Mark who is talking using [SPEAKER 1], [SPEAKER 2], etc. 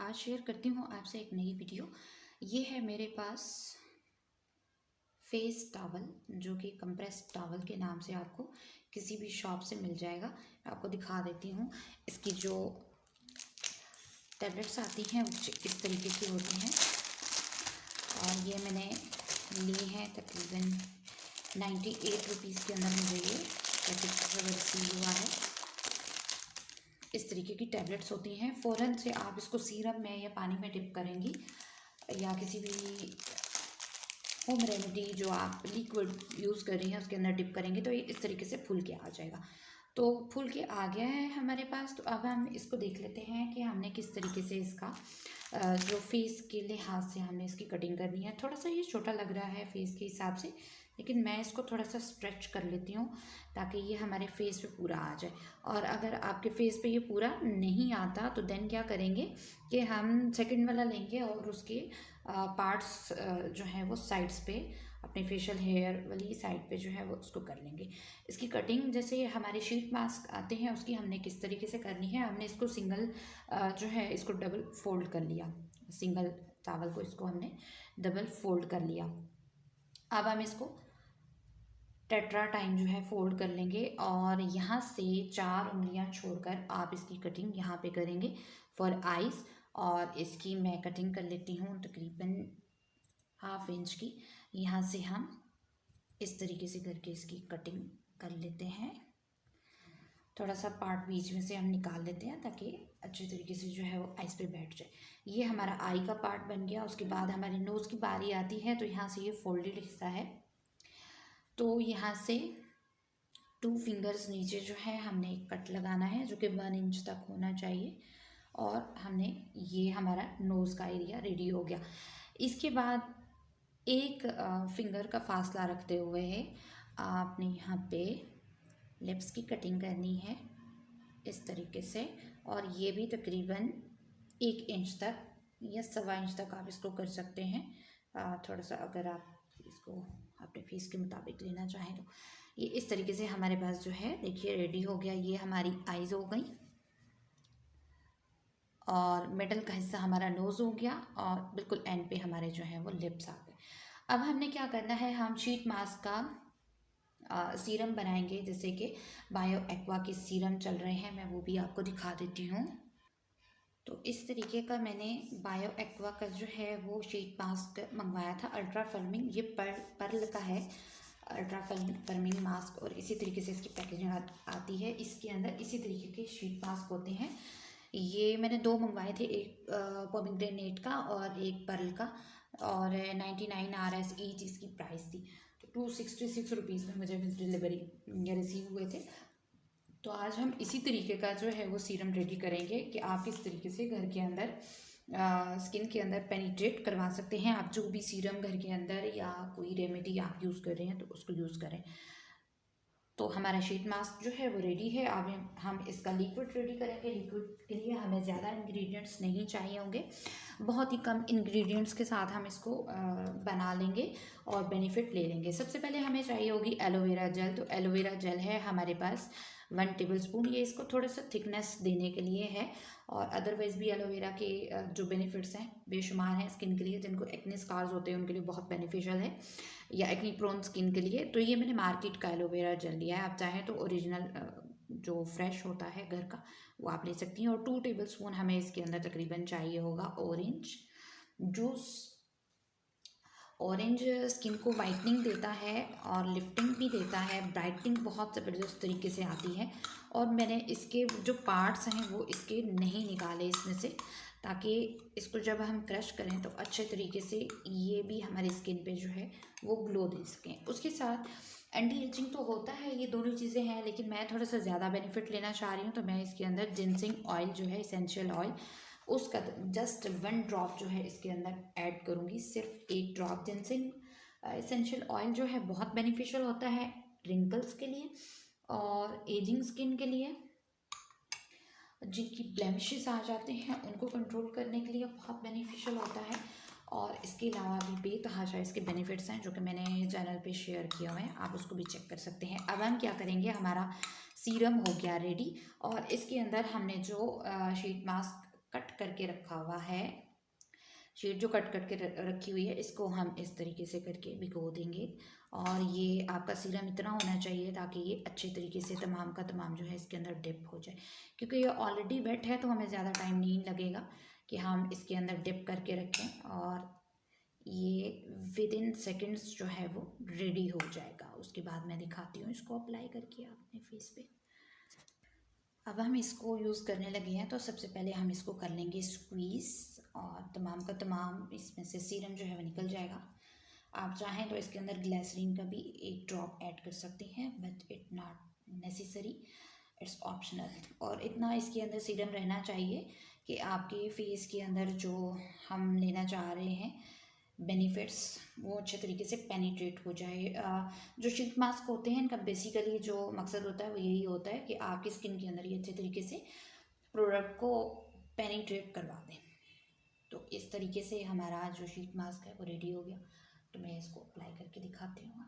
[SPEAKER 1] आज शेयर करती हूँ आपसे एक नई वीडियो। ये है मेरे पास फेस टॉवल, जो कि कंप्रेस टॉवल के नाम से आपको किसी भी शॉप से मिल जाएगा। मैं आपको दिखा देती हूँ। इसकी जो टैबलेट्स आती हैं वो कुछ इस तरीके की होती हैं और ये मैंने ली है तकरीबन 98 रुपीज़ के अंदर मुझे ये पैकेट रिसीव हुआ है। इस तरीके की टैबलेट्स होती हैं। फ़ौरन से आप इसको सीरम में या पानी में डिप करेंगी या किसी भी होम रेमेडी जो आप लिक्विड यूज़ कर रही हैं उसके अंदर डिप करेंगे तो ये इस तरीके से फूल के आ जाएगा। तो फूल के आ गया है हमारे पास। तो अब हम इसको देख लेते हैं कि हमने किस तरीके से इसका जो फेस के लिहाज से हमने इसकी कटिंग करनी है। थोड़ा सा ये छोटा लग रहा है फेस के हिसाब से, लेकिन मैं इसको थोड़ा सा स्ट्रेच कर लेती हूँ ताकि ये हमारे फेस पे पूरा आ जाए। और अगर आपके फेस पे ये पूरा नहीं आता तो देन क्या करेंगे कि हम सेकंड वाला लेंगे और उसके पार्ट्स जो हैं वो साइड्स पे अपने फेशियल हेयर वाली साइड पे जो है वो उसको कर लेंगे। इसकी कटिंग जैसे हमारे शीट मास्क आते हैं उसकी हमने किस तरीके से करनी है। हमने इसको सिंगल जो है इसको डबल फोल्ड कर लिया, सिंगल टॉवल को इसको हमने डबल फोल्ड कर लिया। अब हम इसको टेट्रा टाइम जो है फोल्ड कर लेंगे और यहाँ से 4 उंगलियाँ छोड़कर आप इसकी कटिंग यहाँ पे करेंगे फॉर आइज़। और इसकी मैं कटिंग कर लेती हूँ तकरीबन 1/2 इंच की। यहाँ से हम इस तरीके से करके इसकी कटिंग कर लेते हैं। थोड़ा सा पार्ट बीच में से हम निकाल लेते हैं ताकि अच्छे तरीके से जो है वो आइस पे बैठ जाए। ये हमारा आई का पार्ट बन गया। उसके बाद हमारे नोज़ की बारी आती है तो यहाँ से ये फोल्डेड हिस्सा है, तो यहाँ से 2 फिंगर्स नीचे जो है हमने एक कट लगाना है जो कि 1 इंच तक होना चाहिए। और हमने ये हमारा नोज़ का एरिया रेडी हो गया। इसके बाद एक फिंगर का फासला रखते हुए आपने यहाँ पे लिप्स की कटिंग करनी है इस तरीके से। और ये भी तकरीबन 1 इंच तक या 1.25 इंच तक आप इसको कर सकते हैं। थोड़ा सा अगर आप इसको अपने फेस के मुताबिक लेना चाहें तो ये इस तरीके से हमारे पास जो है देखिए रेडी हो गया। ये हमारी आइज़ हो गई और मिडल का हिस्सा हमारा नोज़ हो गया और बिल्कुल एंड पे हमारे जो है वो लिप्स आ गए। अब हमने क्या करना है, हम शीट मास्क का सीरम बनाएंगे। जैसे कि बायो एक्वा के सीरम चल रहे हैं, मैं वो भी आपको दिखा देती हूँ। तो इस तरीके का मैंने बायो एक्वा का जो है वो शीट मास्क मंगवाया था अल्ट्रा फर्मिंग। ये पर्ल का है अल्ट्रा फर्मिंग मास्क और इसी तरीके से इसकी पैकेजिंग आती है। इसके अंदर इसी तरीके के शीट मास्क होते हैं। ये मैंने 2 मंगवाए थे, एक पोमीग्रेनेट का और एक पर्ल का, और 99 RS ईच इसकी प्राइस थी। तो 266 रुपीज़ में मुझे डिलीवरी रिसीव हुए थे। तो आज हम इसी तरीके का जो है वो सीरम रेडी करेंगे कि आप इस तरीके से घर के अंदर स्किन के अंदर पेनिट्रेट करवा सकते हैं। आप जो भी सीरम घर के अंदर या कोई रेमेडी आप यूज़ कर रहे हैं तो उसको यूज़ करें। तो हमारा शीट मास्क जो है वो रेडी है। अब हम इसका लिक्विड रेडी करेंगे। लिक्विड के लिए हमें ज़्यादा इंग्रेडिएंट्स नहीं चाहिए होंगे, बहुत ही कम इंग्रेडिएंट्स के साथ हम इसको बना लेंगे और बेनिफिट ले लेंगे। सबसे पहले हमें चाहिए होगी एलोवेरा जेल। तो एलोवेरा जेल है हमारे पास 1 टेबलस्पून। ये इसको थोड़ा सा थिकनेस देने के लिए है और अदरवाइज़ भी एलोवेरा के जो बेनिफिट्स हैं बेशुमार हैं स्किन के लिए। जिनको एक्ने स्कार्स होते हैं उनके लिए बहुत बेनिफिशियल है, या एक्नी प्रोन स्किन के लिए। तो ये मैंने मार्केट का एलोवेरा जेल लिया है। आप चाहें तो ओरिजिनल जो फ्रेश होता है घर का वो आप ले सकती हैं। और 2 टेबलस्पून हमें इसके अंदर तकरीबन चाहिए होगा ऑरेंज जूस। ऑरेंज स्किन को वाइटनिंग देता है और लिफ्टिंग भी देता है, ब्राइटनिंग बहुत ज़बरदस्त तरीके से आती है। और मैंने इसके जो पार्ट्स हैं वो इसके नहीं निकाले इसमें से, ताकि इसको जब हम क्रश करें तो अच्छे तरीके से ये भी हमारी स्किन पे जो है वो ग्लो दे सकें। उसके साथ एंटी एजिंग तो होता है, ये दोनों चीज़ें हैं, लेकिन मैं थोड़ा सा ज़्यादा बेनिफिट लेना चाह रही हूँ। तो मैं इसके अंदर जिनसिंग ऑयल जो है इसेंशियल ऑयल उसका जस्ट 1 ड्रॉप जो है इसके अंदर ऐड करूँगी। सिर्फ 1 ड्रॉप। जिनसिंग इसेंशियल ऑयल जो है बहुत बेनिफिशियल होता है रिंकल्स के लिए और एजिंग स्किन के लिए। जिनकी ब्लेमिशेस आ जाते हैं उनको कंट्रोल करने के लिए बहुत बेनिफिशियल होता है। और इसके अलावा भी बेतहाशा इसके बेनिफिट्स हैं जो कि मैंने चैनल पे शेयर किए हुए हैं, आप उसको भी चेक कर सकते हैं। अब हम क्या करेंगे, हमारा सीरम हो गया रेडी और इसके अंदर हमने जो शीट मास्क कट करके रखा हुआ है, शीट जो कट करके रखी हुई है, इसको हम इस तरीके से करके भिगो देंगे। और ये आपका सीरम इतना होना चाहिए ताकि ये अच्छे तरीके से तमाम का तमाम जो है इसके अंदर डिप हो जाए, क्योंकि ये ऑलरेडी वेट है तो हमें ज़्यादा टाइम नहीं लगेगा कि हम इसके अंदर डिप करके रखें, और ये विद इन सेकेंड्स जो है वो रेडी हो जाएगा। उसके बाद मैं दिखाती हूँ इसको अप्लाई करके अपने फेस पे। अब हम इसको यूज़ करने लगे हैं, तो सबसे पहले हम इसको कर लेंगे स्क्वीज़, और तमाम का तमाम इसमें से सीरम जो है वो निकल जाएगा। आप चाहें तो इसके अंदर ग्लिसरीन का भी एक ड्रॉप ऐड कर सकते हैं, but it not necessary, it's optional. और इतना इसके अंदर सीरम रहना चाहिए कि आपके फेस के अंदर जो हम लेना चाह रहे हैं बेनिफिट्स वो अच्छे तरीके से पेनिट्रेट हो जाए। जो शीट मास्क होते हैं इनका बेसिकली जो मकसद होता है वो यही होता है कि आपकी स्किन के अंदर ये अच्छे तरीके से प्रोडक्ट को पेनिट्रेट करवा दें। तो इस तरीके से हमारा जो शीट मास्क है वो रेडी हो गया। तो मैं इसको अप्लाई करके दिखाती हूँ।